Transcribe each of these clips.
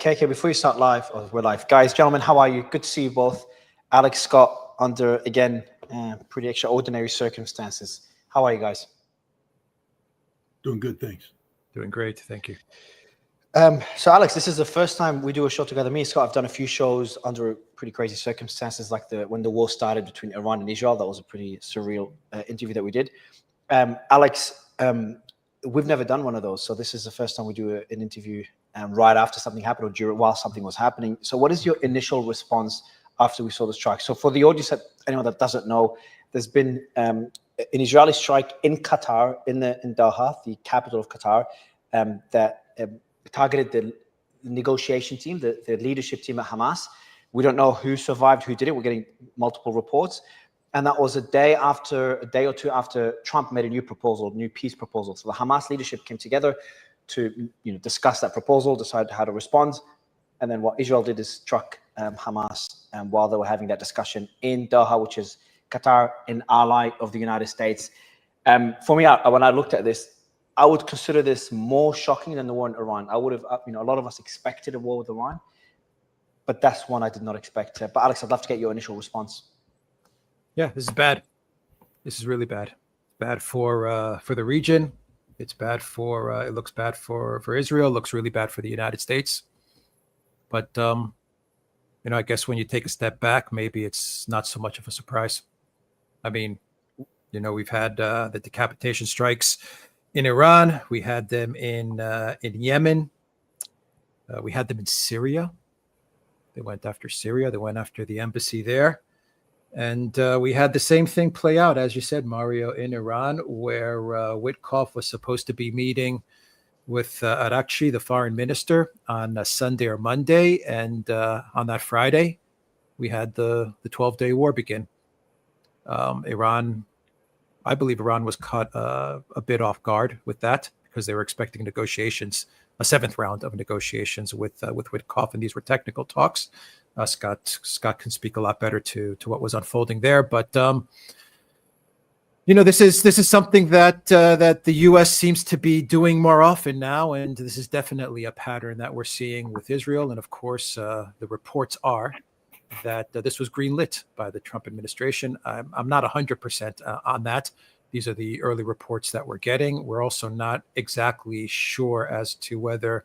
KK, before you start live, or we're live, guys, gentlemen, how are you? Good to see you both. Alex, Scott, under, again, pretty extraordinary circumstances. How are you guys? Doing good, thanks. Doing great, thank you. So, Alex, this is the first time we do a show together. Me and Scott have done a few shows under pretty crazy circumstances, like when the war started between Iran and Israel. That was a pretty surreal interview that we did. Alex, we've never done one of those, so this is the first time we do an interview right after something happened or while something was happening. So what is your initial response after we saw the strike? So for the audience, anyone that doesn't know, there's been an Israeli strike in Qatar, in Doha, the capital of Qatar, that targeted the negotiation team, the leadership team at Hamas. We don't know who survived, who did it. We're getting multiple reports. And that was a day or two after Trump made a new peace proposal. So the Hamas leadership came together to discuss that proposal, decide how to respond. And then what Israel did is struck Hamas while they were having that discussion in Doha, which is Qatar, an ally of the United States. For me, when I looked at this, I would consider this more shocking than the war in Iran. I would have, a lot of us expected a war with Iran, but that's one I did not expect. But Alex, I'd love to get your initial response. Yeah, this is bad. This is really bad. Bad for the region. It's bad for. It looks bad for Israel. It looks really bad for the United States. But I guess when you take a step back, maybe it's not so much of a surprise. I mean, we've had the decapitation strikes in Iran. We had them in Yemen. We had them in Syria. They went after Syria. They went after the embassy there. And we had the same thing play out, as you said, Mario, in Iran, where Witkoff was supposed to be meeting with Arakchi, the foreign minister, on Sunday or Monday. And on that Friday, we had the 12-day war begin. I believe Iran was caught a bit off guard with that because they were expecting negotiations, a seventh round of negotiations with Witkoff, and these were technical talks. Scott can speak a lot better to what was unfolding there, but this is something that the U.S. seems to be doing more often now, and this is definitely a pattern that we're seeing with Israel. And of course, the reports are that this was greenlit by the Trump administration. I'm not 100% on that. These are the early reports that we're getting. We're also not exactly sure as to whether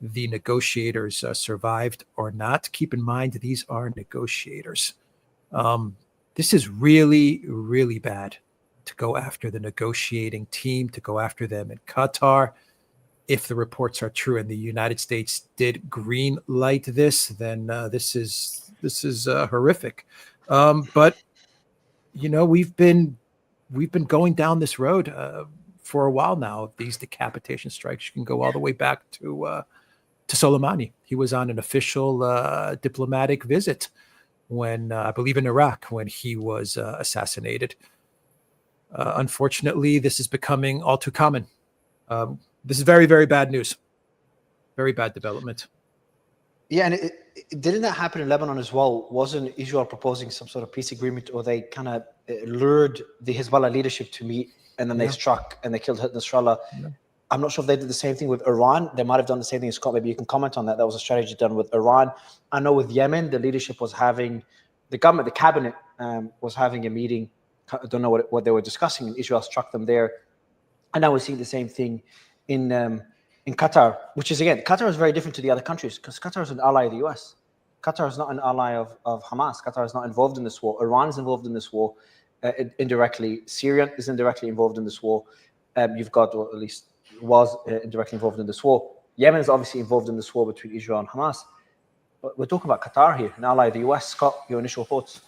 the negotiators survived or not. Keep in mind, these are negotiators. This is really, really bad to go after the negotiating team, to go after them in Qatar. If the reports are true and the United States did green light this, then this is horrific. But we've been going down this road for a while now. These decapitation strikes, you can go all the way back to Soleimani. He was on an official diplomatic visit when, I believe, in Iraq, when he was assassinated. Unfortunately, this is becoming all too common. This is very, very bad news. Very bad development. Yeah, and didn't that happen in Lebanon as well? Wasn't Israel proposing some sort of peace agreement, or they kind of lured the Hezbollah leadership to meet, and then they struck and they killed Nasrallah? Yeah. I'm not sure if they did the same thing with Iran. They might have done the same thing. Scott, maybe you can comment on that. That was a strategy done with Iran. I know with Yemen, the leadership was having, the cabinet was having a meeting. I don't know what they were discussing, and Israel struck them there. And now we're seeing the same thing in Qatar, which is, again, Qatar is very different to the other countries because Qatar is an ally of the US. Qatar is not an ally of Hamas. Qatar is not involved in this war. Iran is involved in this war indirectly. Syria is indirectly involved in this war. You've got, or at least was indirectly involved in this war. Yemen is obviously involved in this war between Israel and Hamas. But we're talking about Qatar here, an ally of the US. Scott, your initial thoughts?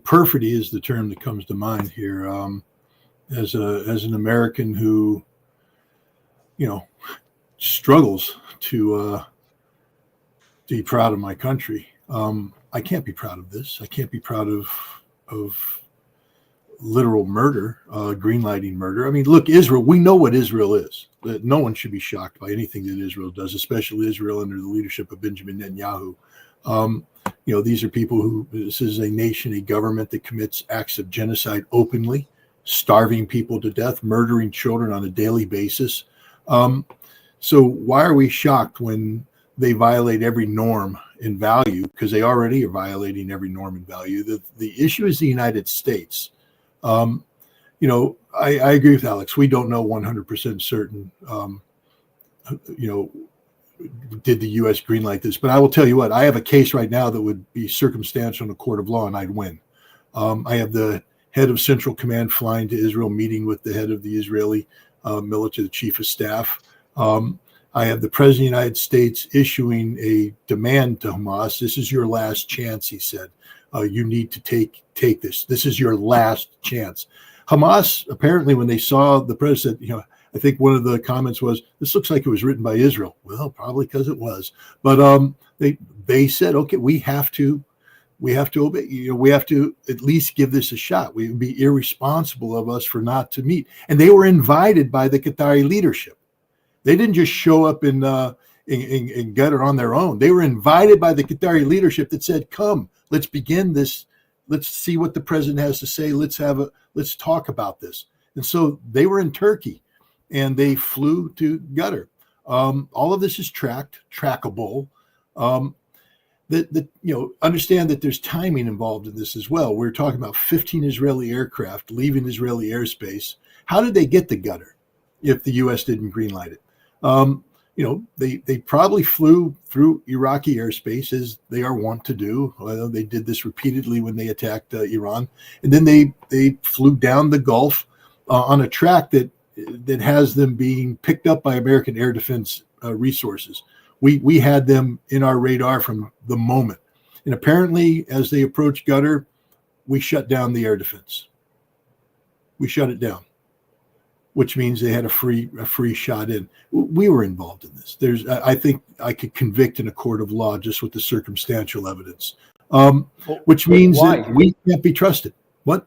Perfidy is the term that comes to mind here. As an American who, struggles to be proud of my country, I can't be proud of this. I can't be proud of literal murder, greenlighting murder. Look, Israel, we know what Israel is. That no one should be shocked by anything that Israel does, especially Israel under the leadership of Benjamin Netanyahu. These are people who, this is a nation, a government that commits acts of genocide openly, starving people to death, murdering children on a daily basis. So why are we shocked when they violate every norm and value? Because they already are violating every norm and value. The issue is the United States. You know, I agree with Alex. We don't know 100% certain, you know, did the U.S. greenlight this? But I will tell you what, I have a case right now that would be circumstantial in a court of law, and I'd win. I have the head of Central Command flying to Israel, meeting with the head of the Israeli military, the chief of staff. I have the president of the United States issuing a demand to Hamas. This is your last chance, he said. You need to take this. This is your last chance. Hamas, apparently, when they saw the president, you know, I think one of the comments was, "This looks like it was written by Israel." Well, probably because it was. But they said, "Okay, we have to obey. You know, we have to at least give this a shot. We would be irresponsible of us for not to meet." And they were invited by the Qatari leadership. They didn't just show up in Qatar on their own. They were invited by the Qatari leadership that said, "Come, let's begin this. Let's see what the president has to say. Let's talk about this." And so they were in Turkey, and they flew to Qatar. All of this is trackable. You know, understand that there's timing involved in this as well. We're talking about 15 Israeli aircraft leaving Israeli airspace. How did they get to Qatar if the U.S. didn't greenlight it? You know, they probably flew through Iraqi airspace, as they are wont to do. They did this repeatedly when they attacked Iran, and then they flew down the Gulf on a track that has them being picked up by American air defense resources. We had them in our radar from the moment, and apparently, as they approached Qatar, we shut down the air defense. We shut it down, which means they had a free shot in. We were involved in this. I think I could convict in a court of law just with the circumstantial evidence, which means that we can't be trusted. What?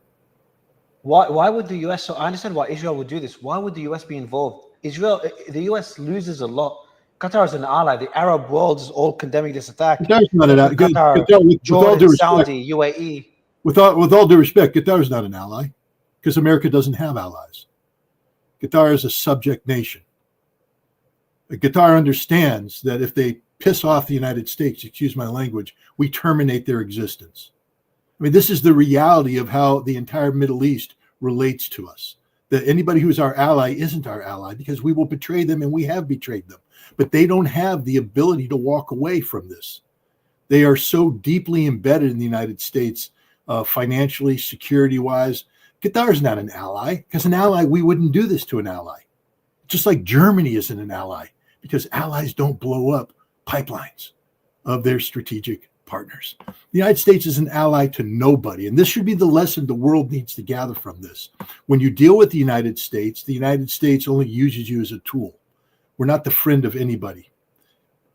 Why would the U.S. So I understand why Israel would do this. Why would the U.S. be involved? The U.S. loses a lot. Qatar is an ally. The Arab world is all condemning this attack. Qatar's not an ally. Qatar, Jordan, Saudi, UAE. With all due respect, Qatar is not an ally because America doesn't have allies. Qatar is a subject nation. Qatar understands that if they piss off the United States, excuse my language, we terminate their existence. I mean, this is the reality of how the entire Middle East relates to us. That anybody who's our ally isn't our ally because we will betray them, and we have betrayed them. But they don't have the ability to walk away from this. They are so deeply embedded in the United States, financially, security-wise. Qatar is not an ally, because an ally, we wouldn't do this to an ally. Just like Germany isn't an ally, because allies don't blow up pipelines of their strategic partners. The United States is an ally to nobody. And this should be the lesson the world needs to gather from this. When you deal with the United States only uses you as a tool. We're not the friend of anybody.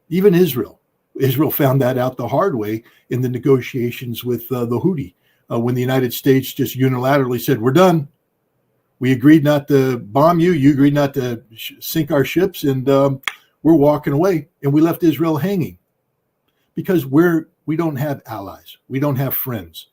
Even Israel. Israel found that out the hard way in the negotiations with the Houthi. When the United States just unilaterally said, "We're done. We agreed not to bomb you. You agreed not to sink our ships, and we're walking away." And we left Israel hanging because we don't have allies. We don't have friends.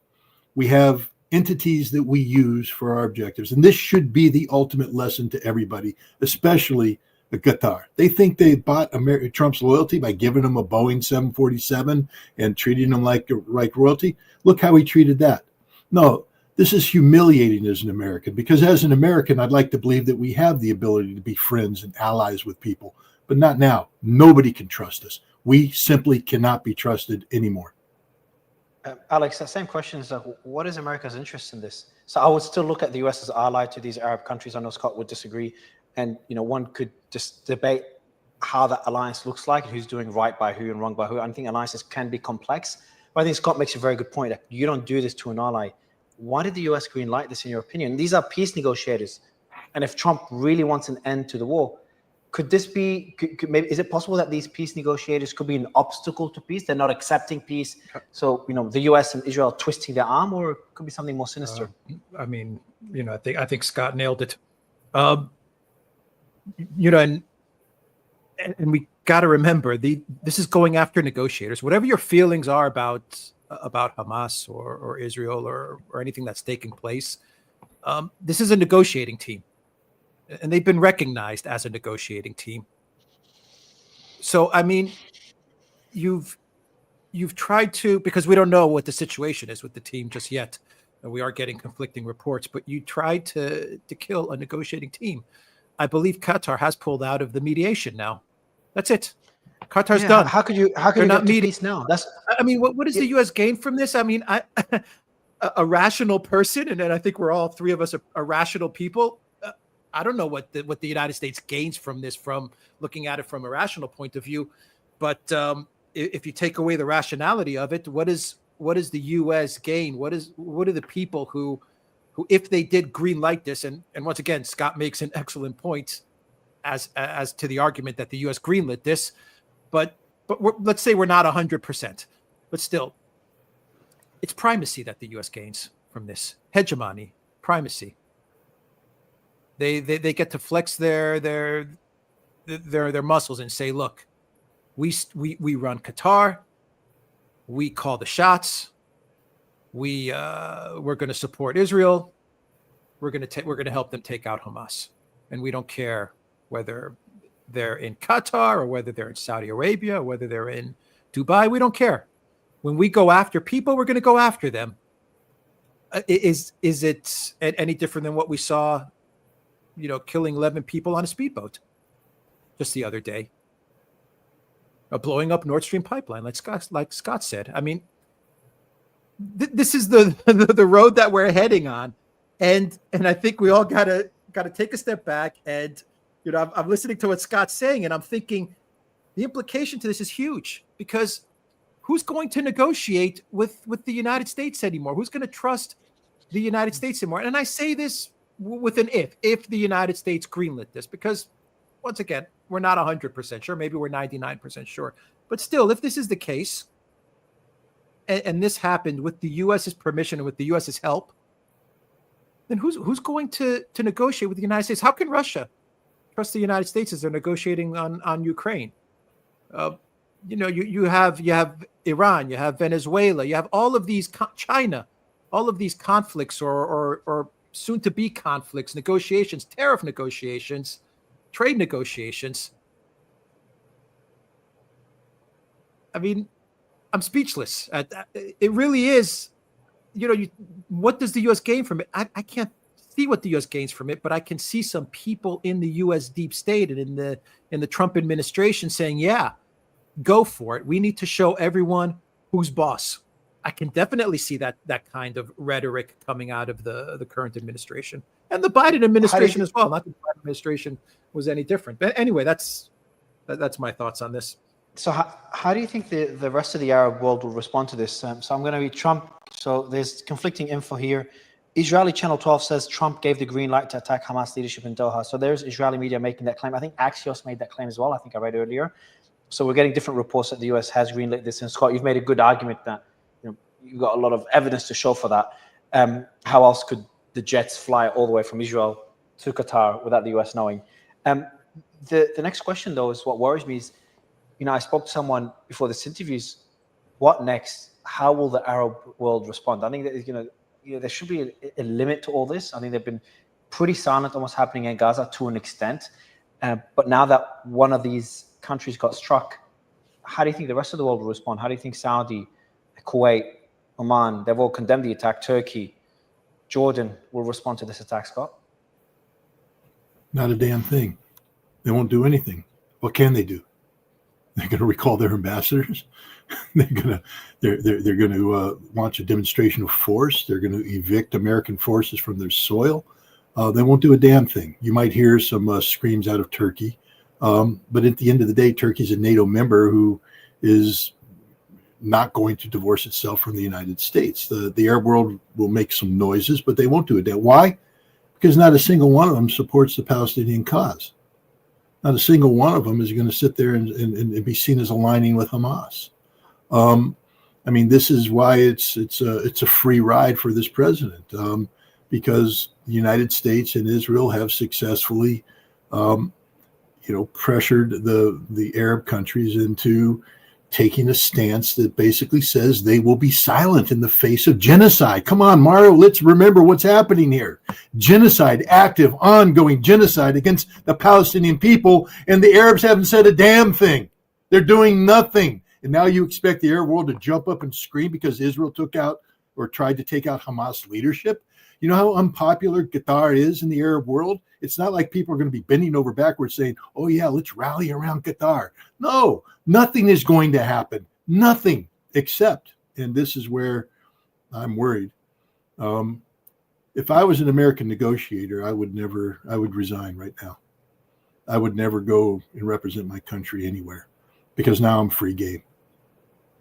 We have entities that we use for our objectives. And this should be the ultimate lesson to everybody, especially Qatar. They think they bought Trump's loyalty by giving him a Boeing 747 and treating him like royalty. Look how he treated that. No, this is humiliating as an American, because as an American, I'd like to believe that we have the ability to be friends and allies with people, but not now. Nobody can trust us. We simply cannot be trusted anymore. Alex, that same question is, what is America's interest in this? So I would still look at the US as ally to these Arab countries. I know Scott would disagree. And, you know, one could just debate how that alliance looks like and who's doing right by who and wrong by who. I think alliances can be complex. But I think Scott makes a very good point that you don't do this to an ally. Why did the US green light this, in your opinion? These are peace negotiators. And if Trump really wants an end to the war, could this be, maybe, is it possible that these peace negotiators could be an obstacle to peace? They're not accepting peace. So, you know, the US and Israel twisting their arm, or it could be something more sinister? I mean, you know, I think Scott nailed it. You know, and we got to remember, this is going after negotiators. Whatever your feelings are about Hamas or Israel or anything that's taking place, this is a negotiating team, and they've been recognized as a negotiating team. So I mean, you've tried to, because we don't know what the situation is with the team just yet, and we are getting conflicting reports. But you tried to kill a negotiating team. I believe Qatar has pulled out of the mediation now. That's it. Qatar's done. How could you get to peace now? I mean, what does the U.S. gain from this? I mean, a rational person, and I think we're all three of us are rational people. I don't know what the United States gains from this, from looking at it from a rational point of view. But if you take away the rationality of it, what is the U.S. gain? What are the people who if they did green light this, and once again, Scott makes an excellent point as to the argument that the U.S. greenlit this, but let's say we're not 100%, but still, it's primacy that the U.S. gains from this. Hegemony, primacy. They get to flex their muscles and say, look, we run Qatar, we call the shots, we're going to support Israel, we're going to help them take out Hamas, and we don't care whether they're in Qatar or whether they're in Saudi Arabia or whether they're in Dubai. We don't care. When we go after people, we're going to go after them. Is it any different than what we saw, killing 11 people on a speedboat just the other day? Blowing up Nord Stream pipeline, like Scott said. I mean, this is the road that we're heading on, and I think we all gotta take a step back. And I'm listening to what Scott's saying, and I'm thinking the implication to this is huge, because who's going to negotiate with the United States anymore? Who's going to trust the United States anymore? And I say this with an if the United States greenlit this, because once again, we're not 100% sure. Maybe we're 99% sure. But still, if this is the case, and this happened with the U.S.'s permission and with the U.S.'s help, then who's going to negotiate with the United States? How can Russia trust the United States as they're negotiating on Ukraine? You have Iran, you have Venezuela, you have all of these, China, all of these conflicts or soon to be conflicts, negotiations, tariff negotiations, trade negotiations. I mean, I'm speechless. It really is. What does the U.S. gain from it? I can't see what the U.S. gains from it, but I can see some people in the U.S. deep state and in the Trump administration saying, "Yeah, go for it. We need to show everyone who's boss." I can definitely see that kind of rhetoric coming out of the current administration and the Biden administration as well. Not that the Biden administration was any different, but anyway, that's my thoughts on this. So how do you think the rest of the Arab world will respond to this? So I'm going to read Trump. So there's conflicting info here. Israeli Channel 12 says Trump gave the green light to attack Hamas leadership in Doha. So there's Israeli media making that claim. I think Axios made that claim as well. I think I read earlier. So we're getting different reports that the US has greenlit this. And Scott, you've made a good argument that you've got a lot of evidence to show for that. How else could the jets fly all the way from Israel to Qatar without the US knowing? The next question, though, is what worries me is, I spoke to someone before this interview. What next? How will the Arab world respond? I think that there should be a limit to all this. I think they've been pretty silent on what's happening in Gaza to an extent. But now that one of these countries got struck, how do you think the rest of the world will respond? How do you think Saudi, Kuwait, Oman, they've all condemned the attack, Turkey, Jordan will respond to this attack, Scott? Not a damn thing. They won't do anything. What can they do? They're going to recall their ambassadors. They're going to launch a demonstration of force. They're going to evict American forces from their soil. They won't do a damn thing. You might hear some screams out of Turkey, but at the end of the day, Turkey's a NATO member who is not going to divorce itself from the United States. The Arab world will make some noises, but they won't do it. Why? Because not a single one of them supports the Palestinian cause. Not a single one of them is going to sit there and be seen as aligning with Hamas. I mean, this is why it's a free ride for this president, because the United States and Israel have successfully, pressured the Arab countries into taking a stance that basically says they will be silent in the face of genocide. Come on, Mario, let's remember what's happening here. Genocide, active, ongoing genocide against the Palestinian people, and the Arabs haven't said a damn thing. They're doing nothing. And now you expect the Arab world to jump up and scream because Israel took out or tried to take out Hamas leadership? You know how unpopular Qatar is in the Arab world? It's not like people are going to be bending over backwards saying, oh, yeah, let's rally around Qatar. No, nothing is going to happen. Nothing except, and this is where I'm worried. If I was an American negotiator, I would resign right now. I would never go and represent my country anywhere because now I'm free game.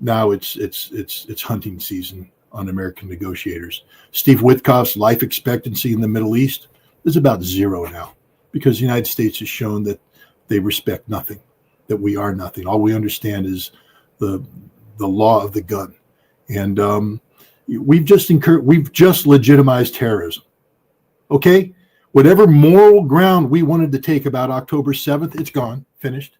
Now it's hunting season on American negotiators. Steve Witkoff's life expectancy in the Middle East is about 0 now because the United States has shown that they respect nothing, that we are nothing. All we understand is the law of the gun. And we've just legitimized terrorism. Okay? Whatever moral ground we wanted to take about October 7th, it's gone, finished.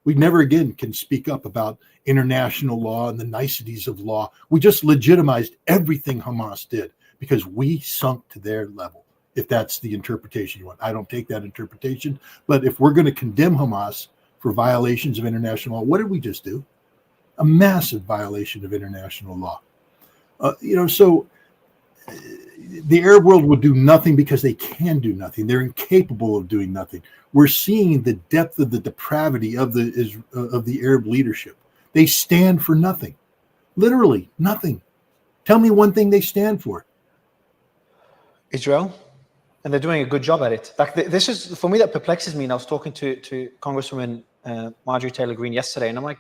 We never again can speak up about international law and the niceties of law. We just legitimized everything Hamas did because we sunk to their level, if that's the interpretation you want. I don't take that interpretation, but if we're going to condemn Hamas for violations of international law, what did we just do? A massive violation of international law. So the Arab world will do nothing because they can do nothing. They're incapable of doing nothing. We're seeing the depth of the depravity of the Arab leadership. They stand for nothing, literally nothing. Tell me one thing they stand for. Israel, and they're doing a good job at it. Like this is for me that perplexes me. And I was talking to Congresswoman Marjorie Taylor Greene yesterday, and I'm like,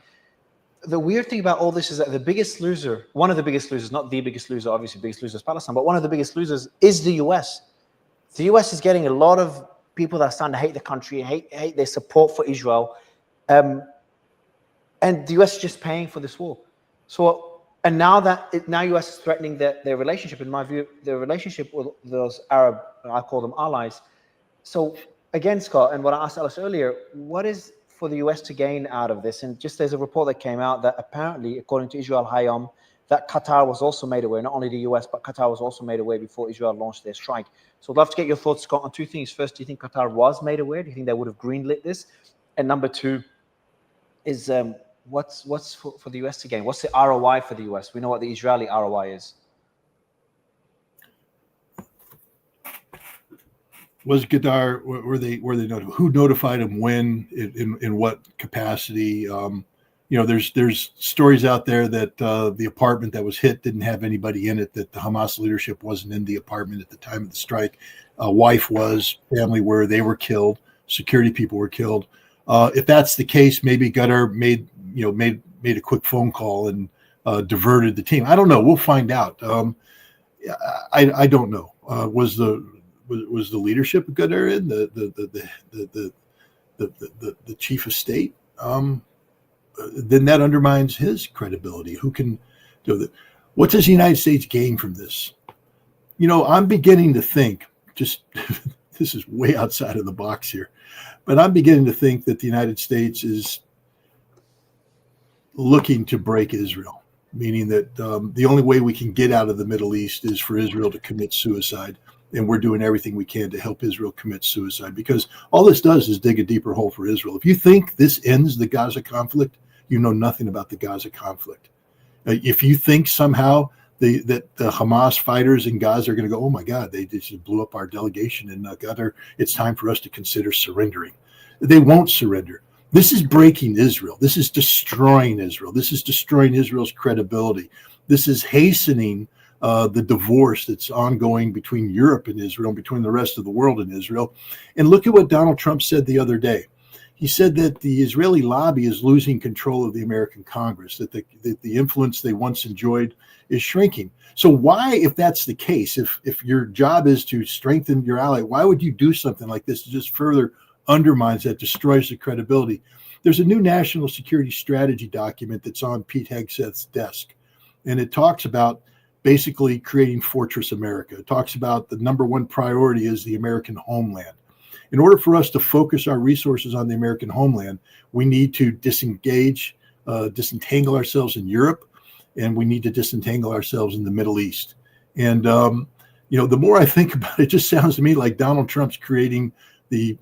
the weird thing about all this is that the biggest loser, one of the biggest losers, not the biggest loser, obviously the biggest loser is Palestine, but one of the biggest losers is the US. The US is getting a lot of people that are starting to hate the country, hate their support for Israel. And the US is just paying for this war. So, and now US is threatening their relationship, in my view, their relationship with those Arab, I call them allies. So again, Scott, and what I asked Alice earlier, what is for the US to gain out of this? And just there's a report that came out that apparently, according to Israel Hayom, that Qatar was also made aware, not only the US, but Qatar was also made aware before Israel launched their strike. So I'd love to get your thoughts, Scott, on two things. First, do you think Qatar was made aware? Do you think they would have greenlit this? And number two is what's for the US to gain? What's the ROI for the US? We know what the Israeli ROI is. Was Qatar, were they notified? Who notified them when, in what capacity? There's stories out there that the apartment that was hit didn't have anybody in it, that the Hamas leadership wasn't in the apartment at the time of the strike. Wife was, family were, they were killed, security people were killed. If that's the case, maybe Qatar made a quick phone call and diverted the team. I don't know. We'll find out. I don't know. Was the leadership of Qatar in the chief of state? Then that undermines his credibility. Who can do that? What does the United States gain from this? I'm beginning to think, just this is way outside of the box here, but I'm beginning to think that the United States is looking to break Israel, meaning that the only way we can get out of the Middle East is for Israel to commit suicide. And we're doing everything we can to help Israel commit suicide, because all this does is dig a deeper hole for Israel. If you think this ends the Gaza conflict, you know nothing about the Gaza conflict. If you think somehow that the Hamas fighters in Gaza are going to go, oh my God, they just blew up our delegation in Qatar, it's time for us to consider surrendering. They won't surrender. This is breaking Israel. This is destroying Israel. This is destroying Israel's credibility. This is hastening the divorce that's ongoing between Europe and Israel, and between the rest of the world and Israel. And look at what Donald Trump said the other day. He said that the Israeli lobby is losing control of the American Congress, that the influence they once enjoyed is shrinking. So why, if that's the case, if your job is to strengthen your ally, why would you do something like this that just further undermines that, destroys the credibility? There's a new national security strategy document that's on Pete Hegseth's desk, and it talks about basically creating Fortress America. It talks about the number one priority is the American homeland. In order for us to focus our resources on the American homeland, we need to disentangle ourselves in Europe, and we need to disentangle ourselves in the Middle East. And, the more I think about it, it just sounds to me like Donald Trump's creating the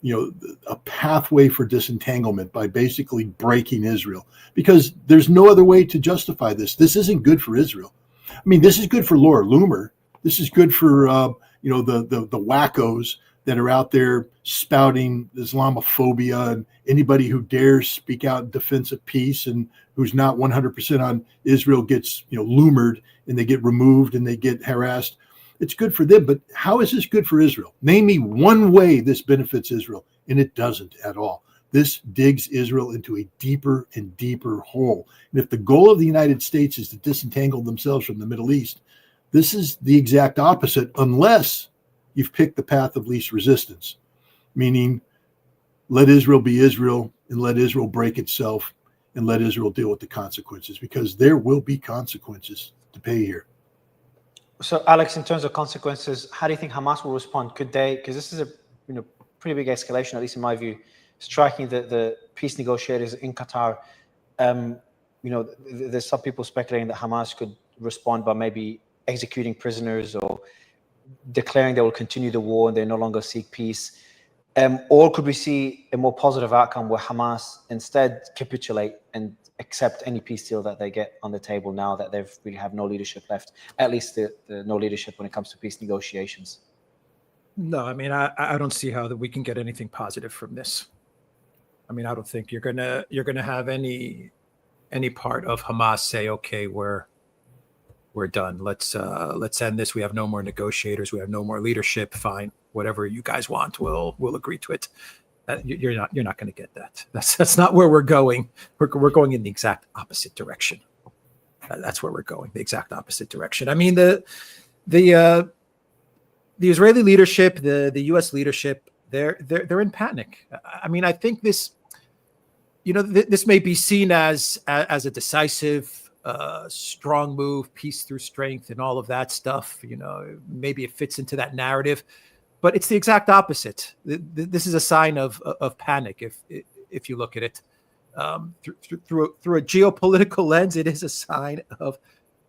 a pathway for disentanglement by basically breaking Israel, because there's no other way to justify this. This isn't good for Israel. I mean, this is good for Laura Loomer. This is good for the wackos that are out there spouting Islamophobia, and anybody who dares speak out in defense of peace and who's not 100% on Israel gets loomered, and they get removed and they get harassed. It's good for them, but how is this good for Israel? Name me one way this benefits Israel, and it doesn't at all. This digs Israel into a deeper and deeper hole. And if the goal of the United States is to disentangle themselves from the Middle East, this is the exact opposite, unless you've picked the path of least resistance, meaning let Israel be Israel and let Israel break itself and let Israel deal with the consequences, because there will be consequences to pay here. So, Alex, in terms of consequences, how do you think Hamas will respond? Could they, because this is a pretty big escalation, at least in my view, striking the peace negotiators in Qatar. There's some people speculating that Hamas could respond by maybe executing prisoners or declaring they will continue the war and they no longer seek peace. Or could we see a more positive outcome where Hamas instead capitulate and accept any peace deal that they get on the table now that they've really have no leadership left, at least the no leadership when it comes to peace negotiations? No, I mean, I don't see how that we can get anything positive from this. I mean, I don't think you're gonna have any part of Hamas say, okay, we're done. Let's end this. We have no more negotiators. We have no more leadership. Fine, whatever you guys want, we'll agree to it. You're not going to get that. That's not where we're going. We're going in the exact opposite direction. That's where we're going, the exact opposite direction. I mean, the Israeli leadership, the U.S. leadership, they're in panic. I mean, I think this, this may be seen as a decisive, strong move, peace through strength, and all of that stuff. Maybe it fits into that narrative. But it's the exact opposite. This is a sign of panic. If you look at it through a geopolitical lens, it is a sign of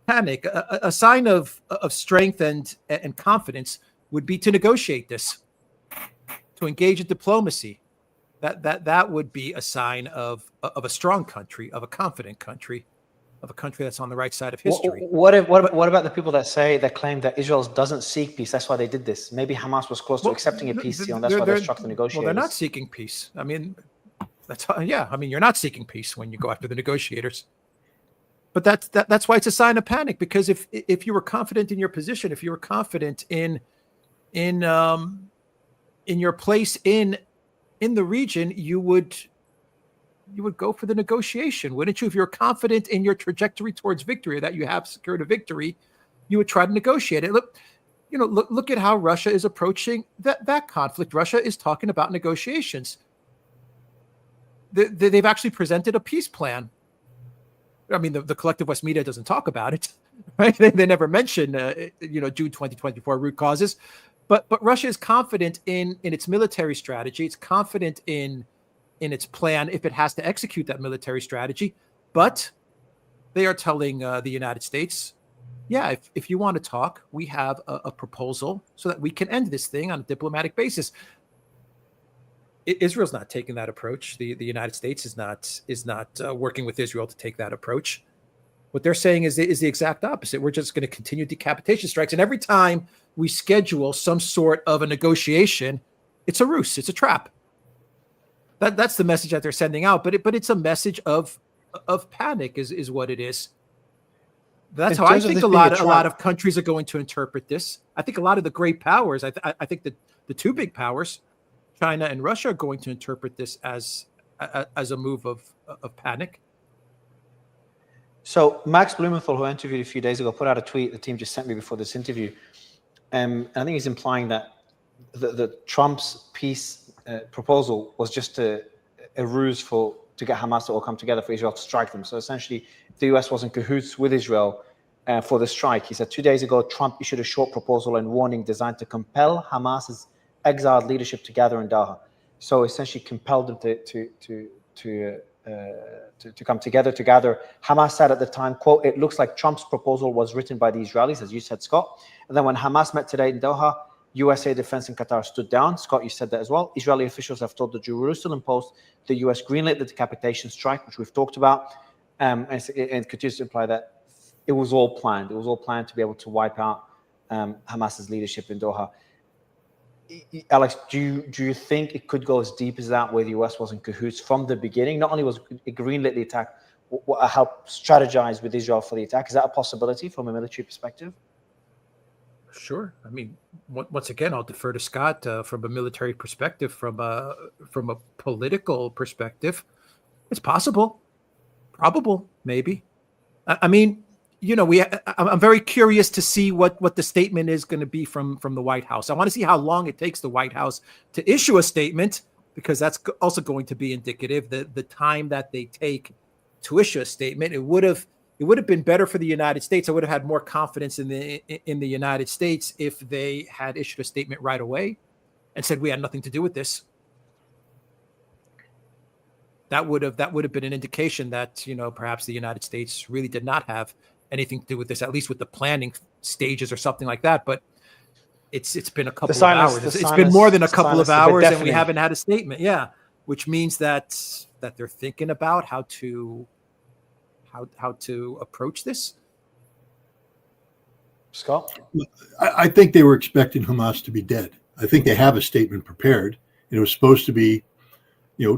panic. A sign of strength and confidence would be to negotiate this, to engage in diplomacy. That would be a sign of a strong country, of a confident country, of a country that's on the right side of history. What about the people that claim that Israel doesn't seek peace? That's why they did this. Maybe Hamas was close to accepting a peace deal, and that's why they struck the negotiators. Well, they're not seeking peace. I mean, you're not seeking peace when you go after the negotiators. But that's why it's a sign of panic. Because if you were confident in your position, if you were confident in your place in the region, you would go for the negotiation, wouldn't you? If you're confident in your trajectory towards victory, that you have secured a victory, you would try to negotiate it. Look at how Russia is approaching that conflict. Russia is talking about negotiations. They've actually presented a peace plan. I mean, the collective West media doesn't talk about it, right? They never mention, June 2024 root causes. But Russia is confident in its military strategy. It's confident in its plan if it has to execute that military strategy. But they are telling the United States, yeah, if you want to talk, we have a proposal so that we can end this thing on a diplomatic basis. Israel's not taking that approach. The United States is not working with Israel to take that approach. What they're saying is the exact opposite. We're just going to continue decapitation strikes. And every time we schedule some sort of a negotiation, it's a ruse. It's a trap. That's the message that they're sending out. But it's a message of panic is what it is. That's how I think a lot of countries are going to interpret this. I think a lot of the great powers, I think that the two big powers, China and Russia, are going to interpret this as a move of panic. So Max Blumenthal, who I interviewed a few days ago, put out a tweet the team just sent me before this interview. And I think he's implying that the Trump's peace proposal was just a ruse to get Hamas to all come together for Israel to strike them. So essentially, the US was in cahoots with Israel for the strike. He said 2 days ago, Trump issued a short proposal and warning designed to compel Hamas's exiled leadership to gather in Doha. So essentially compelled them to come together to gather. Hamas said at the time, quote, "It looks like Trump's proposal was written by the Israelis," as you said, Scott. And then when Hamas met today in Doha, USA Defense in Qatar stood down. Scott, you said that as well. Israeli officials have told the Jerusalem Post the US greenlit the decapitation strike, which we've talked about, and it continues to imply that it was all planned. It was all planned to be able to wipe out Hamas's leadership in Doha. Alex, do you think it could go as deep as that, where the US was in cahoots from the beginning? Not only was it greenlit the attack, helped strategize with Israel for the attack. Is that a possibility from a military perspective? Sure. I mean, once again, I'll defer to Scott from a military perspective. From a political perspective, it's possible, probable, maybe. I mean, I'm very curious to see what the statement is going to be from the White House. I want to see how long it takes the White House to issue a statement, because that's also going to be indicative. The time that they take to issue a statement, it would have been better for the United States. I would have had more confidence in the United States if they had issued a statement right away and said we had nothing to do with this. That would have been an indication that perhaps the United States really did not have anything to do with this, at least with the planning stages or something like that. But it's been a couple of hours. It's been more than a couple of hours, and we haven't had a statement. Yeah, which means that they're thinking about how to approach this. Scott? I think they were expecting Hamas to be dead. I think they have a statement prepared. It was supposed to be,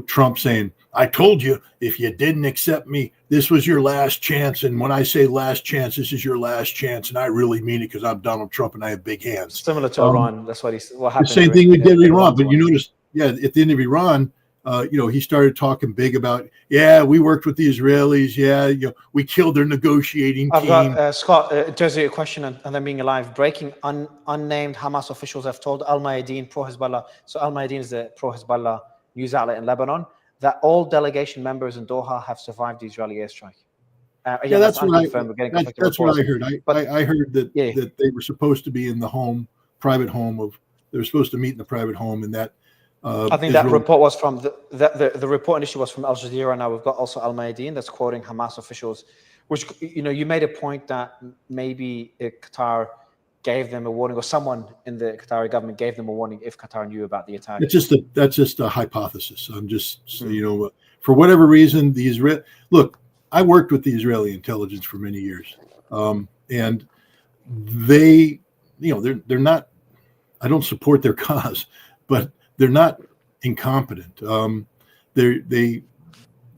Trump saying, I told you, if you didn't accept me, this was your last chance. And when I say last chance, this is your last chance. And I really mean it, because I'm Donald Trump and I have big hands. Similar to Iran. That's what happened. The same thing we did in Iran. But you notice, at the end of Iran, he started talking big about, we worked with the Israelis. We killed their negotiating team. I've got, Scott, there's a question on them being alive. Breaking unnamed Hamas officials have told Al Mayadeen, pro-Hezbollah. So Al Mayadeen is the pro-Hezbollah news outlet in Lebanon, that all delegation members in Doha have survived the Israeli airstrike. That's what I heard. I heard that that they were supposed to be in the private home they were supposed to meet in the privite home, and that I think that report was from the report initially was from Al Jazeera. Now we've got also Al Mayadeen that's quoting Hamas officials, which you made a point that maybe Qatar gave them a warning, or someone in the Qatari government gave them a warning if Qatar knew about the attack. That's just a hypothesis. I'm just for whatever reason, look, I worked with the Israeli intelligence for many years, and they, they're not. I don't support their cause, but they're not incompetent. They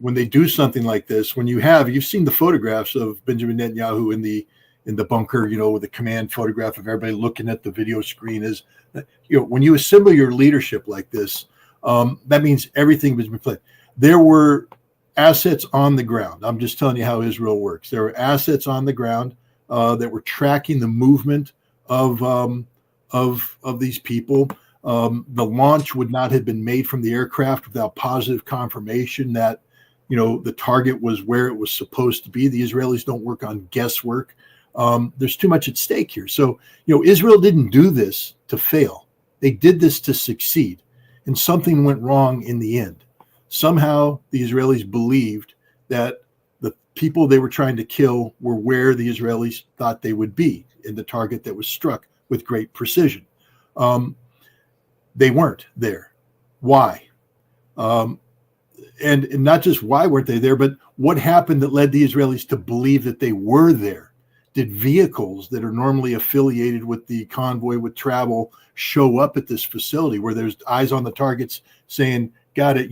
when they do something like this, you've seen the photographs of Benjamin Netanyahu in the bunker, with the command photograph of everybody looking at the video screen, is, when you assemble your leadership like this, that means everything was planned. There were assets on the ground. I'm just telling you how Israel works. There were assets on the ground that were tracking the movement of these people. The launch would not have been made from the aircraft without positive confirmation that, the target was where it was supposed to be. The Israelis don't work on guesswork. There's too much at stake here. So, Israel didn't do this to fail. They did this to succeed. And something went wrong in the end. Somehow the Israelis believed that the people they were trying to kill were where the Israelis thought they would be in the target that was struck with great precision. They weren't there. Why? And not just why weren't they there, but what happened that led the Israelis to believe that they were there? Did vehicles that are normally affiliated with the convoy with travel show up at this facility where there's eyes on the targets saying, got it,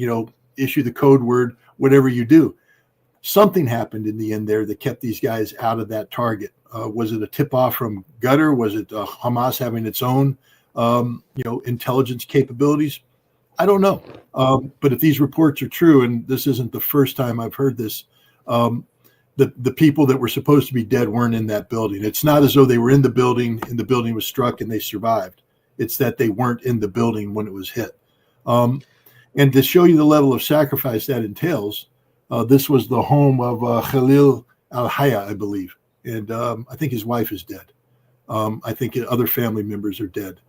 issue the code word, whatever you do? Something happened in the end there that kept these guys out of that target. Was it a tip-off from Qatar? Was it Hamas having its own, intelligence capabilities? I don't know. But if these reports are true, and this isn't the first time I've heard this, the people that were supposed to be dead weren't in that building. It's not as though they were in the building and the building was struck and they survived. It's that they weren't in the building when it was hit. And to show you the level of sacrifice that entails, this was the home of Khalil al-Haya, I believe. And I think his wife is dead. I think other family members are dead.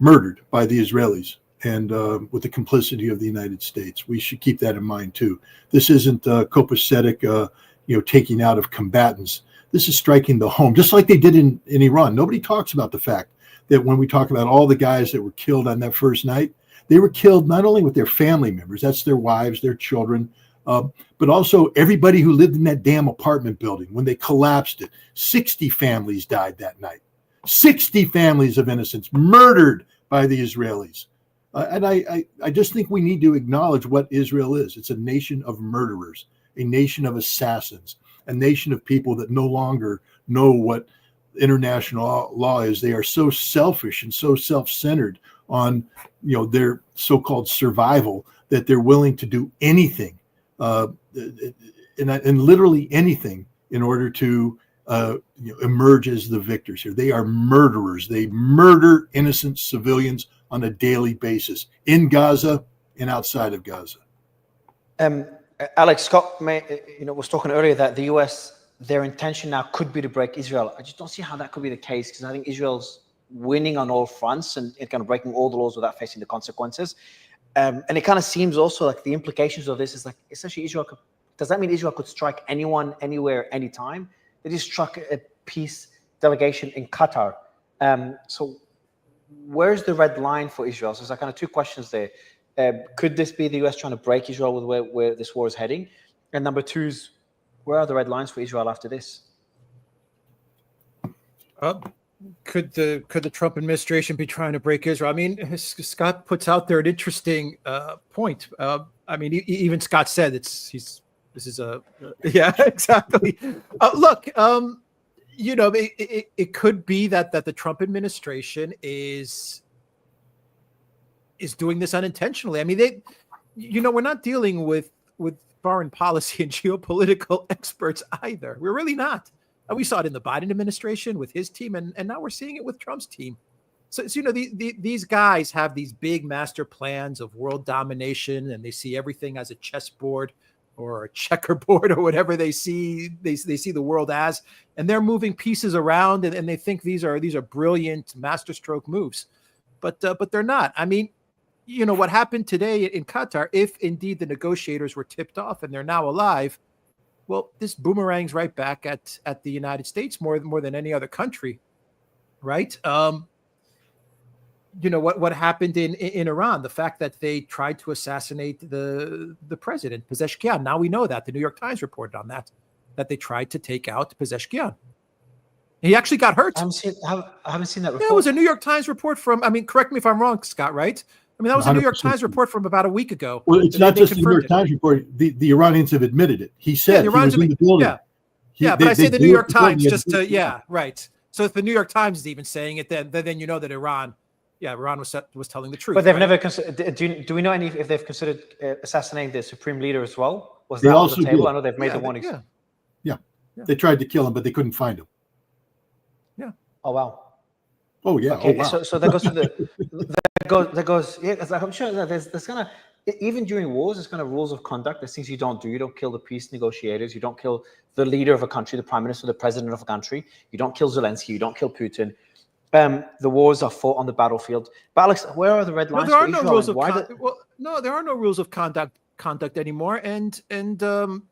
Murdered by the Israelis, and with the complicity of the United States. We should keep that in mind too. This isn't copacetic, taking out of combatants. This is striking the home, just like they did in Iran. Nobody talks about the fact that when we talk about all the guys that were killed on that first night, they were killed not only with their family members, that's their wives, their children, but also everybody who lived in that damn apartment building. When they collapsed it, 60 families died that night. 60 families of innocents murdered by the Israelis. And I just think we need to acknowledge what Israel is. It's a nation of murderers, a nation of assassins, a nation of people that no longer know what international law is. They are so selfish and so self-centered on, their so-called survival that they're willing to do anything, and literally anything in order to emerge as the victors here. They are murderers. They murder innocent civilians on a daily basis in Gaza and outside of Gaza. Alex, Scott was talking earlier that the US, their intention now could be to break Israel. I just don't see how that could be the case, because I think Israel's winning on all fronts and kind of breaking all the laws without facing the consequences. And it kind of seems also like the implications of this is like, essentially does that mean Israel could strike anyone, anywhere, anytime? They just struck a peace delegation in Qatar. So where's the red line for Israel? So there's kind of two questions there. Could this be the US trying to break Israel with where this war is heading? And number two is, where are the red lines for Israel after this? Could the Trump administration be trying to break Israel? I mean, Scott puts out there an interesting point. I mean, even Scott said yeah, exactly. Look, it could be that the Trump administration is doing this unintentionally. I mean, we're not dealing with foreign policy and geopolitical experts either. We're really not. We saw it in the Biden administration with his team, and now we're seeing it with Trump's team. So these guys have these big master plans of world domination, and they see everything as a chessboard or a checkerboard or whatever they see the world as, and they're moving pieces around, and they think these are brilliant masterstroke moves, but they're not. I mean, what happened today in Qatar, if indeed the negotiators were tipped off and they're now alive, well, this boomerangs right back at the United States more than any other country, right? What happened in Iran, the fact that they tried to assassinate the president, Pezeshkian. Now we know that. The New York Times reported on that they tried to take out Pezeshkian. He actually got hurt. I haven't seen that report. Yeah, it was a New York Times report from, correct me if I'm wrong, Scott, right? I mean, that was a New York Times report from about a week ago. Well, it's not just the New York Times report. The Iranians have admitted it. He said he was in the building. Yeah, but I say the New York Times just to, right. So if the New York Times is even saying it, then you know that Iran was telling the truth. But they've never considered. Do we know if they've considered assassinating the supreme leader as well? Was that on the table? I know they've made the warnings. Yeah. They tried to kill him, but they couldn't find him. Yeah. Oh wow. Oh yeah. Okay. Oh, wow. So that goes to that goes. Yeah, like I'm sure that there's kind of, even during wars, there's kind of rules of conduct. There's things you don't do. You don't kill the peace negotiators. You don't kill the leader of a country, the prime minister, the president of a country. You don't kill Zelensky. You don't kill Putin. The wars are fought on the battlefield. But Alex, where are the red lines? There are no rules of conduct. There are no rules of conduct anymore. And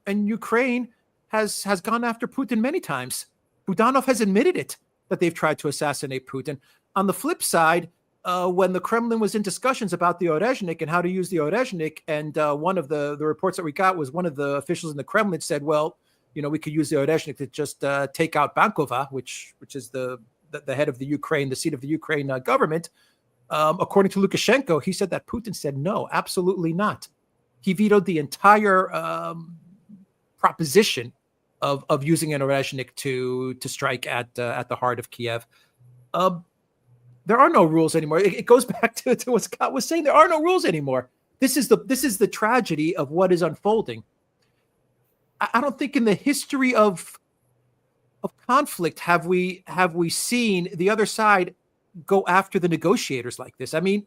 Ukraine has gone after Putin many times. Budanov has admitted it, that they've tried to assassinate Putin. On the flip side, when the Kremlin was in discussions about the Orezhnik and how to use the Orezhnik, and one of the reports that we got was one of the officials in the Kremlin said, well, we could use the Orezhnik to just take out Bankova, which is the head of the Ukraine, the seat of the Ukraine government. According to Lukashenko, he said that Putin said, no, absolutely not. He vetoed the entire proposition of using an Orezhnik to strike at the heart of Kiev. There are no rules anymore. It goes back to what Scott was saying. There are no rules anymore. This is the tragedy of what is unfolding. I don't think in the history of conflict have we seen the other side go after the negotiators like this. I mean,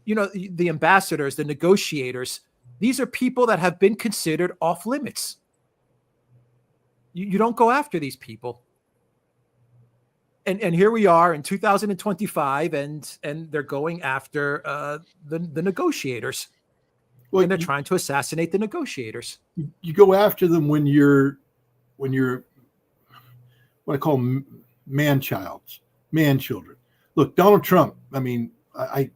the ambassadors, the negotiators, these are people that have been considered off limits. You don't go after these people. And here we are in 2025, and they're going after the negotiators. Well, and they're trying to assassinate the negotiators. You go after them when you're what I call man children. look, Donald Trump, I mean, I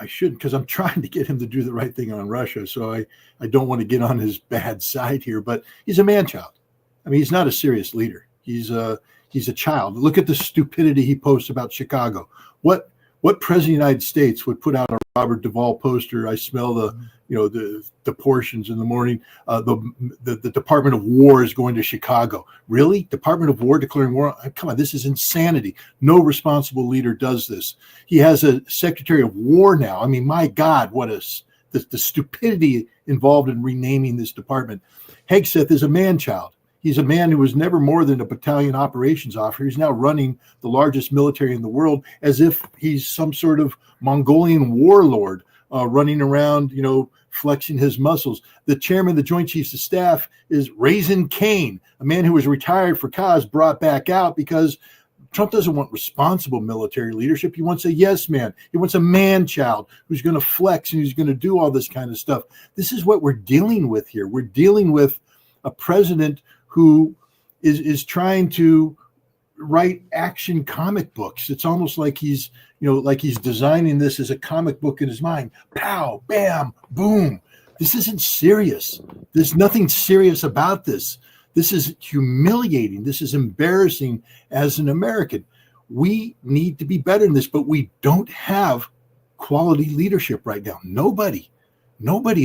shouldn't, because I'm trying to get him to do the right thing on Russia. So I don't want to get on his bad side here, but he's a man-child. I mean, he's not a serious leader. He's a child. Look at the stupidity he posts about Chicago. What president of the United States would put out a Robert Duvall poster? I smell the portions in the morning. The Department of War is going to Chicago. Really? Department of War declaring war? Come on, this is insanity. No responsible leader does this. He has a Secretary of War now. I mean, my God, what the stupidity involved in renaming this department. Hegseth is a man-child. He's a man who was never more than a battalion operations officer. He's now running the largest military in the world as if he's some sort of Mongolian warlord running around, flexing his muscles. The chairman of the Joint Chiefs of Staff is Raisin Cain, a man who was retired for cause, brought back out because Trump doesn't want responsible military leadership. He wants a yes man. He wants a man-child who's going to flex and who's going to do all this kind of stuff. This is what we're dealing with here. We're dealing with a president who is trying to write action comic books. It's almost like he's designing this as a comic book in his mind. Pow, bam, boom. This isn't serious. There's nothing serious about this. This is humiliating. This is embarrassing as an American. We need to be better than this, but we don't have quality leadership right now. Nobody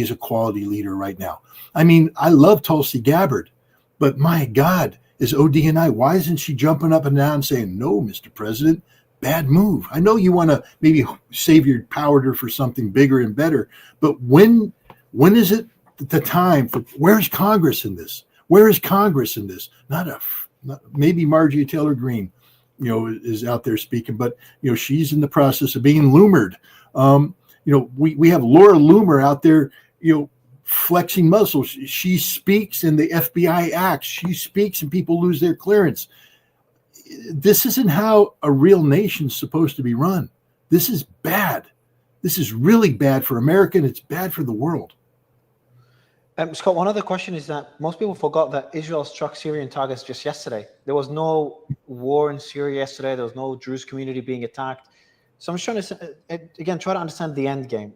is a quality leader right now. I mean, I love Tulsi Gabbard, but my God, is ODNI, why isn't she jumping up and down and saying, no, Mr. President, bad move? I know you want to maybe save your powder for something bigger and better, but when is it the time for, where's Congress in this? Where is Congress in this? Maybe Marjorie Taylor Greene, is out there speaking, but, she's in the process of being loomered. We have Laura Loomer out there, flexing muscles. She speaks and the FBI acts. She speaks and people lose their clearance. This isn't how a real nation's supposed to be run. This is bad. This is really bad for America, and it's bad for the world. Scott, one other question is that most people forgot that Israel struck Syrian targets just yesterday. There was no war in Syria yesterday. There was no Druze community being attacked. So I'm just trying to, again, try to understand the end game.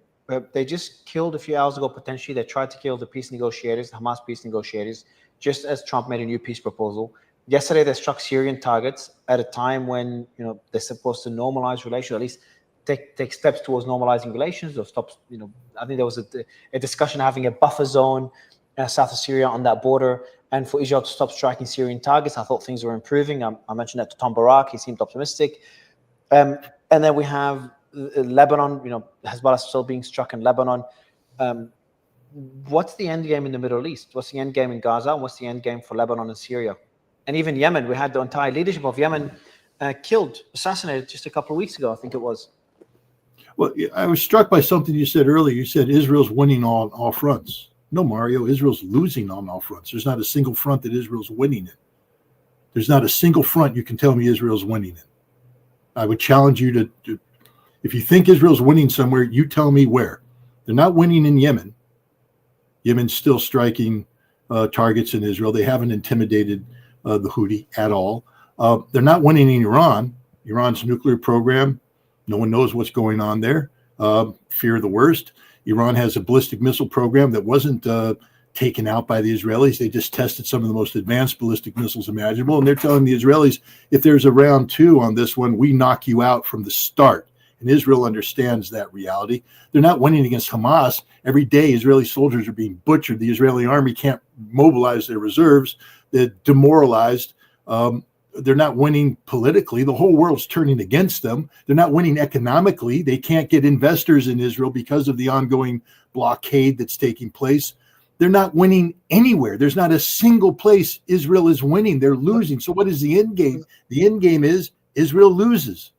They just killed a few hours ago, potentially. They tried to kill the peace negotiators, the Hamas peace negotiators, just as Trump made a new peace proposal. Yesterday, they struck Syrian targets at a time when, they're supposed to normalize relations, or at least take steps towards normalizing relations, or stop, I think there was a discussion having a buffer zone south of Syria on that border, and for Israel to stop striking Syrian targets. I thought things were improving. I mentioned that to Tom Barak. He seemed optimistic. And then we have Lebanon, Hezbollah still being struck in Lebanon. What's the end game in the Middle East? What's the end game in Gaza? And what's the end game for Lebanon and Syria? And even Yemen, we had the entire leadership of Yemen assassinated just a couple of weeks ago, I think it was. Well, I was struck by something you said earlier. You said Israel's winning on all fronts. No, Mario, Israel's losing on all fronts. There's not a single front that Israel's winning in. There's not a single front you can tell me Israel's winning in. I would challenge you to if you think Israel's winning somewhere, you tell me where. They're not winning in Yemen. Yemen's still striking targets in Israel. They haven't intimidated the Houthi at all. They're not winning in Iran. Iran's nuclear program, no one knows what's going on there. Fear the worst. Iran has a ballistic missile program that wasn't taken out by the Israelis. They just tested some of the most advanced ballistic missiles imaginable. And they're telling the Israelis, if there's a round two on this one, we knock you out from the start. And Israel understands that reality. They're not winning against Hamas. Every day, Israeli soldiers are being butchered. The Israeli army can't mobilize their reserves. They're demoralized. They're not winning politically. The whole world's turning against them. They're not winning economically. They can't get investors in Israel because of the ongoing blockade that's taking place. They're not winning anywhere. There's not a single place Israel is winning. They're losing. So what is the end game? The end game is Israel loses.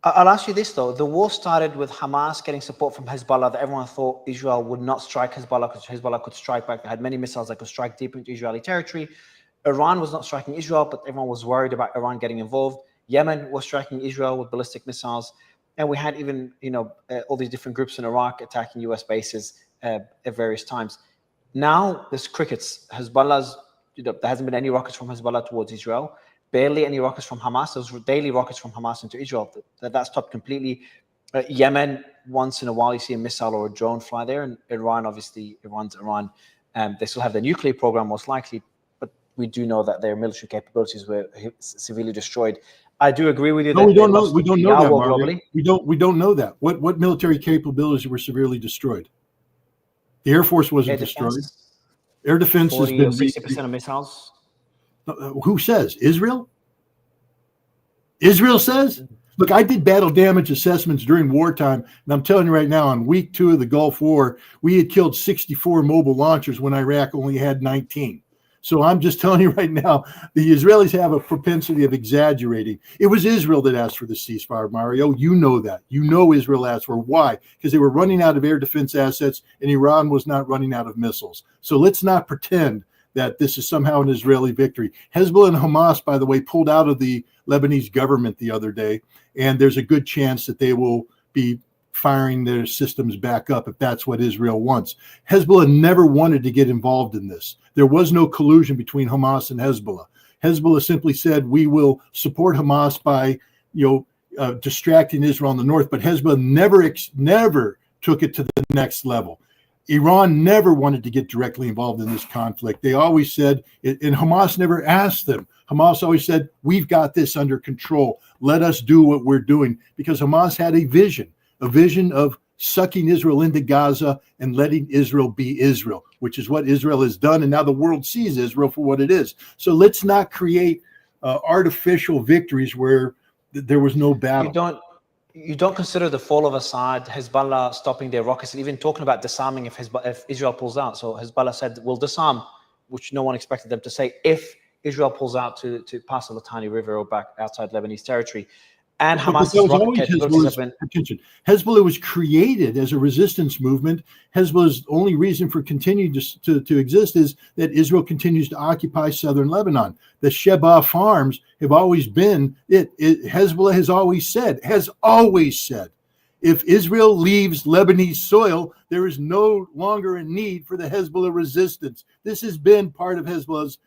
I'll ask you this, though. The war started with Hamas getting support from Hezbollah, that everyone thought Israel would not strike Hezbollah because Hezbollah could strike back. They had many missiles that could strike deep into Israeli territory. Iran was not striking Israel, but everyone was worried about Iran getting involved. Yemen was striking Israel with ballistic missiles. And we had even, all these different groups in Iraq attacking US bases at various times. Now there's crickets. Hezbollah's, there hasn't been any rockets from Hezbollah towards Israel. barely any rockets from Hamas. Those were daily rockets from Hamas into Israel. That stopped completely. Yemen, once in a while, you see a missile or a drone fly there. And Iran, obviously, Iran. They still have their nuclear program, most likely. But we do know that their military capabilities were severely destroyed. I do agree with you. No, that we don't know. lost We don't the know that, war Mario. globally. We don't know that. What military capabilities were severely destroyed? The Air Force wasn't destroyed. Air defense has 40 been or 60% of missiles. Who says? Israel? Israel says? Look, I did battle damage assessments during wartime, and I'm telling you right now, on week 2 of the Gulf War, we had killed 64 mobile launchers when Iraq only had 19. So I'm just telling you right now, the Israelis have a propensity of exaggerating. It was Israel that asked for the ceasefire, Mario. You know that. You know Israel asked for. Why? Because they were running out of air defense assets, and Iran was not running out of missiles. So let's not pretend that this is somehow an Israeli victory. Hezbollah and Hamas, by the way, pulled out of the Lebanese government the other day, and there's a good chance that they will be firing their systems back up if that's what Israel wants. Hezbollah never wanted to get involved in this. There was no collusion between Hamas and Hezbollah. Hezbollah simply said, we will support Hamas by, distracting Israel in the north, but Hezbollah never took it to the next level. Iran never wanted to get directly involved in this conflict. They always said, and Hamas never asked them. Hamas always said, we've got this under control. Let us do what we're doing, because Hamas had a vision of sucking Israel into Gaza and letting Israel be Israel, which is what Israel has done. And now the world sees Israel for what it is. So let's not create artificial victories where there was no battle. You don't consider the fall of Assad, Hezbollah stopping their rockets, and even talking about disarming if Israel pulls out. So Hezbollah said, we'll disarm, which no one expected them to say, if Israel pulls out to pass the Litani River or back outside Lebanese territory. And Hamas's rocket capabilities have been... Hezbollah was created as a resistance movement. Hezbollah's only reason for continuing to exist is that Israel continues to occupy southern Lebanon. The Sheba farms have always been Hezbollah has always said, if Israel leaves Lebanese soil, there is no longer a need for the Hezbollah resistance. This has been part of Hezbollah's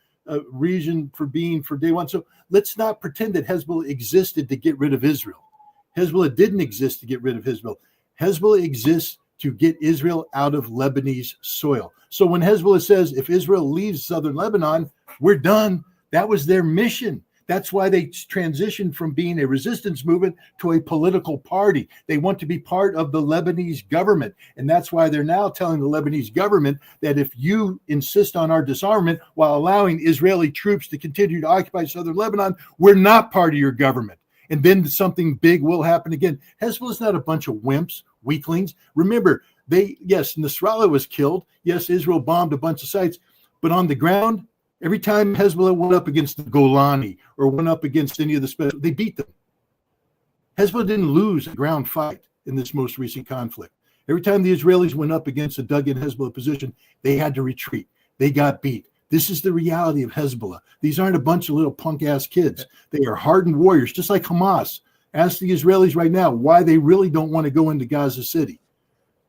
reason for being for day one. So let's not pretend that Hezbollah existed to get rid of Israel. Hezbollah didn't exist to get rid of Israel. Hezbollah exists to get Israel out of Lebanese soil. So when Hezbollah says, if Israel leaves southern Lebanon, we're done, that was their mission. That's why they transitioned from being a resistance movement to a political party. They want to be part of the Lebanese government. And that's why they're now telling the Lebanese government that if you insist on our disarmament while allowing Israeli troops to continue to occupy southern Lebanon, we're not part of your government. And then something big will happen again. Hezbollah is not a bunch of wimps, weaklings. Remember, Nasrallah was killed. Yes, Israel bombed a bunch of sites. But on the ground, every time Hezbollah went up against the Golani or went up against any of the special, they beat them. Hezbollah didn't lose a ground fight in this most recent conflict. Every time the Israelis went up against a dug-in Hezbollah position, they had to retreat. They got beat. This is the reality of Hezbollah. These aren't a bunch of little punk-ass kids. They are hardened warriors, just like Hamas. Ask the Israelis right now why they really don't want to go into Gaza City.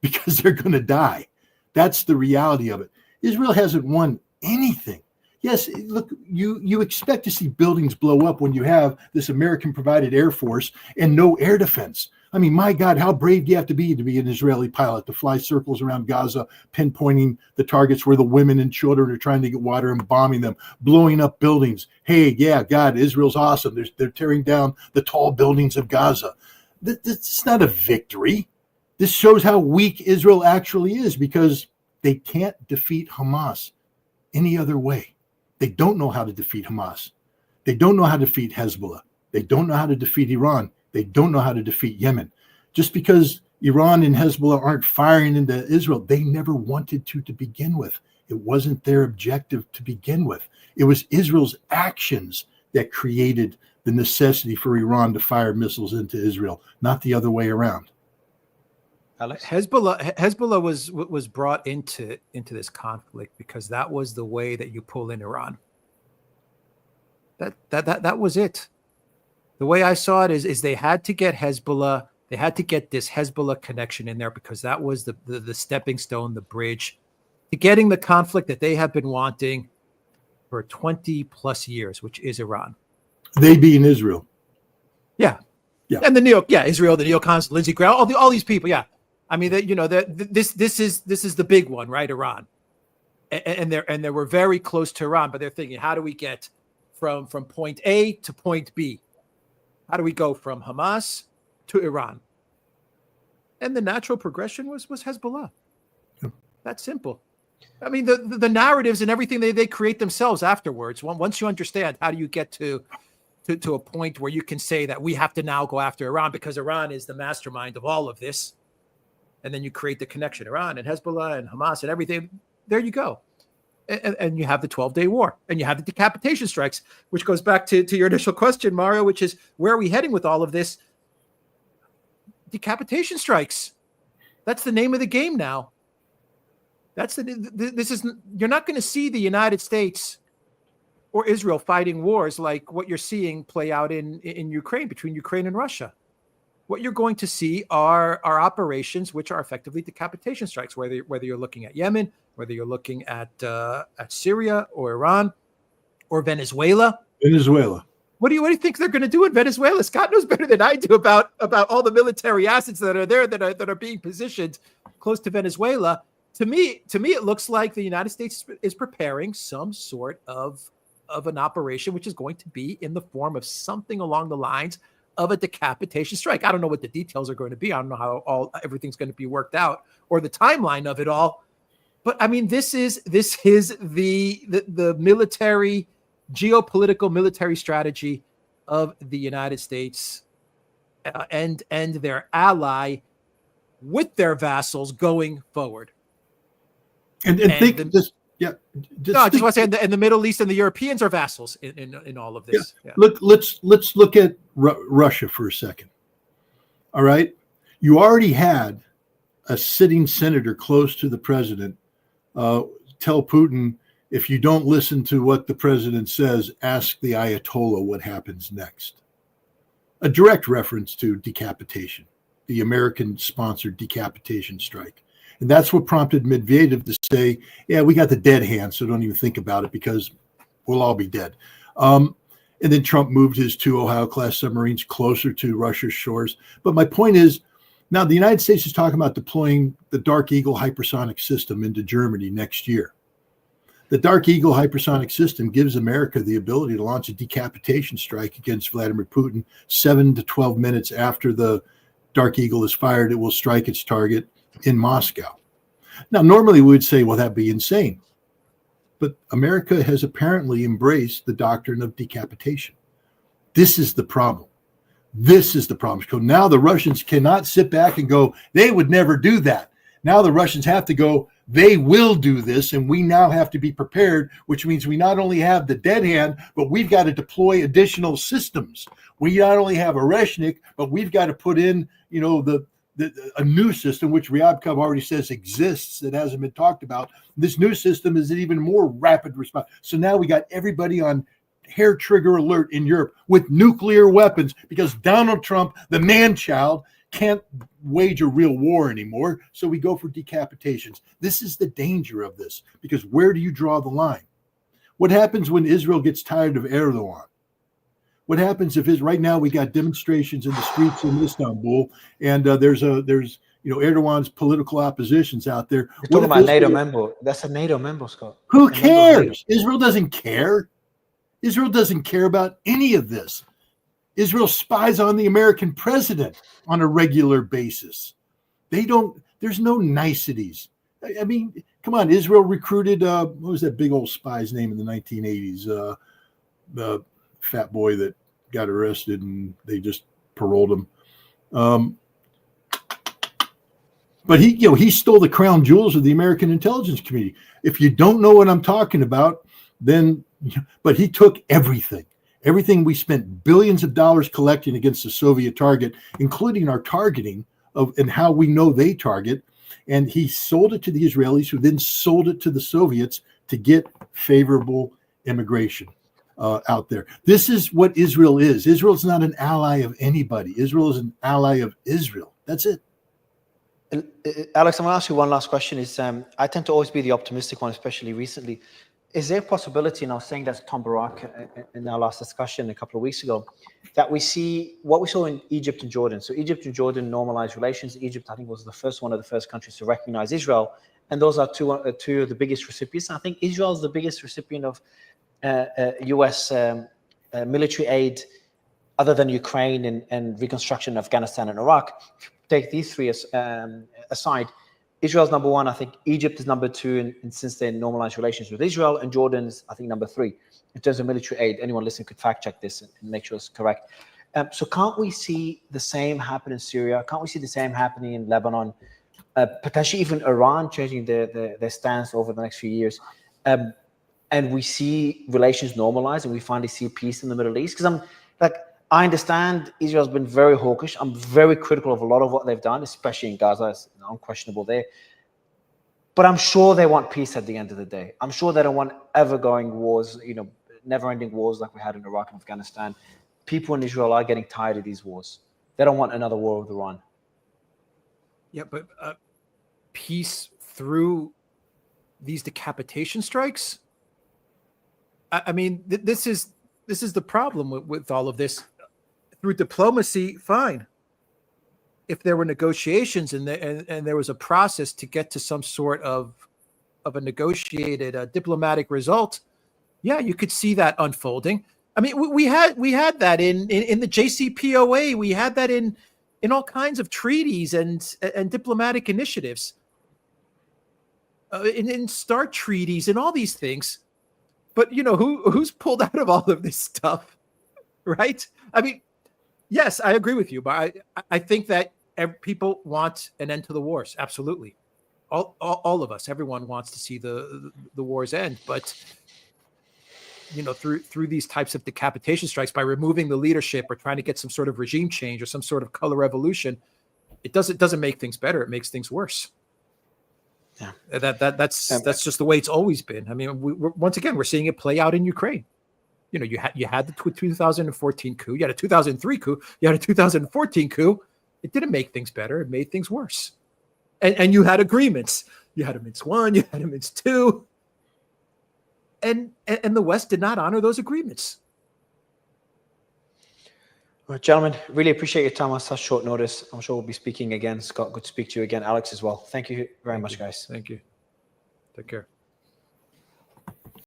Because they're going to die. That's the reality of it. Israel hasn't won anything. Yes, look, you expect to see buildings blow up when you have this American-provided Air Force and no air defense. I mean, my God, how brave do you have to be an Israeli pilot to fly circles around Gaza, pinpointing the targets where the women and children are trying to get water and bombing them, blowing up buildings. Hey, yeah, God, Israel's awesome. They're tearing down the tall buildings of Gaza. This is not a victory. This shows how weak Israel actually is, because they can't defeat Hamas any other way. They don't know how to defeat Hamas. They don't know how to defeat Hezbollah. They don't know how to defeat Iran. They don't know how to defeat Yemen. Just because Iran and Hezbollah aren't firing into Israel, they never wanted to begin with. It wasn't their objective to begin with. It was Israel's actions that created the necessity for Iran to fire missiles into Israel, not the other way around. Alex? Hezbollah was brought into this conflict because that was the way that you pull in Iran. That was it. The way I saw it is they had to get Hezbollah. They had to get this Hezbollah connection in there because that was the stepping stone, the bridge to getting the conflict that they have been wanting for 20 plus years, which is Iran. They being Israel. Yeah. Yeah. And Israel, the neocons, Lindsey Graham, all these people. Yeah. I mean, this is the big one, right? Iran. And they were very close to Iran, but they're thinking, how do we get from point A to point B? How do we go from Hamas to Iran? And the natural progression was Hezbollah. Yep. That's simple. I mean, the narratives and everything they create themselves afterwards. Once you understand, how do you get to a point where you can say that we have to now go after Iran because Iran is the mastermind of all of this, and then you create the connection, Iran and Hezbollah and Hamas and everything. There you go. And you have the 12-day war, and you have the decapitation strikes, which goes back to your initial question, Mario, which is, where are we heading with all of this? Decapitation strikes. That's the name of the game now. You're not going to see the United States or Israel fighting wars like what you're seeing play out in Ukraine, between Ukraine and Russia. What you're going to see are operations which are effectively decapitation strikes, whether you're looking at Yemen, whether you're looking at Syria or Iran or Venezuela. What do you think they're going to do in Venezuela? Scott knows better than I do about all the military assets that are there that are being positioned close to Venezuela. To me, it looks like the United States is preparing some sort of an operation which is going to be in the form of something along the lines of a decapitation strike. I don't know what the details are going to be. I don't know how everything's going to be worked out or the timeline of it all. But I mean, this is the military, geopolitical military strategy of the United States and their ally with their vassals going forward. I just want to say, and the Middle East and the Europeans are vassals in all of this. Yeah. Yeah. Let's look at Russia for a second. All right, you already had a sitting senator close to the president tell Putin, if you don't listen to what the president says, ask the Ayatollah what happens next. A direct reference to decapitation, the American-sponsored decapitation strike. And that's what prompted Medvedev to say, yeah, we got the dead hand, so don't even think about it because we'll all be dead. And then Trump moved his 2 Ohio-class submarines closer to Russia's shores. But my point is, now the United States is talking about deploying the Dark Eagle hypersonic system into Germany next year. The Dark Eagle hypersonic system gives America the ability to launch a decapitation strike against Vladimir Putin 7 to 12 minutes after the Dark Eagle is fired. It will strike its target in Moscow. Now, normally we would say, well, that'd be insane. But America has apparently embraced the doctrine of decapitation. This is the problem. So now the Russians cannot sit back and go, they would never do that. Now the Russians have to go, they will do this, and we now have to be prepared, which means we not only have the dead hand, but we've got to deploy additional systems. We not only have Oreshnik, but we've got to put in, a new system, which Ryabkov already says exists, that hasn't been talked about. This new system is an even more rapid response. So now we got everybody on hair trigger alert in Europe with nuclear weapons because Donald Trump, the man-child, can't wage a real war anymore. So we go for decapitations. This is the danger of this, because where do you draw the line? What happens when Israel gets tired of Erdogan? What happens if right now we got demonstrations in the streets in Istanbul, and there's Erdogan's political oppositions out there. You're talking about NATO member. That's a NATO member, Scott. Who cares? Israel doesn't care. Israel doesn't care about any of this. Israel spies on the American president on a regular basis. There's no niceties. I mean, come on, Israel recruited, what was that big old spy's name in the 1980s? The fat boy that got arrested and they just paroled him. But he stole the crown jewels of the American intelligence community. If you don't know what I'm talking about, but he took everything we spent billions of dollars collecting against the Soviet target, including our targeting and how we know they target. And he sold it to the Israelis, who then sold it to the Soviets to get favorable immigration out there. This is what Israel is. Israel is not an ally of anybody. Israel is an ally of Israel. That's it. Alex, I'm going to ask you one last question. I tend to always be the optimistic one, especially recently. is there a possibility, and I was saying that to Tom Barak in our last discussion a couple of weeks ago, that we see what we saw in Egypt and Jordan. So Egypt and Jordan normalized relations. Egypt, I think, was one of the first countries to recognize Israel. And those are two of the biggest recipients. I think Israel is the biggest recipient of U.S. Military aid, other than Ukraine and reconstruction of Afghanistan and Iraq. Take these three aside. Israel's number one. I think Egypt is number two, and since they normalized relations with Israel, and Jordan's, I think, number three in terms of military aid. Anyone listening could fact check this and make sure it's correct. So can't we see the same happen in Syria? Can't we see the same happening in Lebanon? Potentially even Iran changing their stance over the next few years. And we see relations normalize, and we finally see peace in the Middle East. Because I understand Israel's been very hawkish. I'm very critical of a lot of what they've done, especially in Gaza. It's unquestionable there. But I'm sure they want peace at the end of the day. I'm sure they don't want ever-going wars, never-ending wars like we had in Iraq and Afghanistan. People in Israel are getting tired of these wars. They don't want another war with Iran. Yeah, but peace through these decapitation strikes? I mean, this is the problem with all of this. Through diplomacy, fine. If there were negotiations and there was a process to get to some sort of a negotiated diplomatic result, yeah, you could see that unfolding. I mean, we had that in the JCPOA. We had that in all kinds of treaties and diplomatic initiatives, in START treaties and all these things. But who's pulled out of all of this stuff, right? I mean, yes, I agree with you, but I think that people want an end to the wars. Absolutely, all of us, everyone wants to see the wars end. But through these types of decapitation strikes, by removing the leadership or trying to get some sort of regime change or some sort of color revolution, it doesn't make things better. It makes things worse. Yeah, that's just the way it's always been. I mean, once again, we're seeing it play out in Ukraine. You had the 2014 coup, you had a 2003 coup, you had a 2014 coup. It didn't make things better. It made things worse. And you had agreements. You had a Minsk 1, you had a Minsk 2. And the West did not honor those agreements. Well, gentlemen, really appreciate your time on such short notice. I'm sure we'll be speaking again. Scott, good to speak to you again. Alex as well. Thank you very much, guys. Thank you. Take care.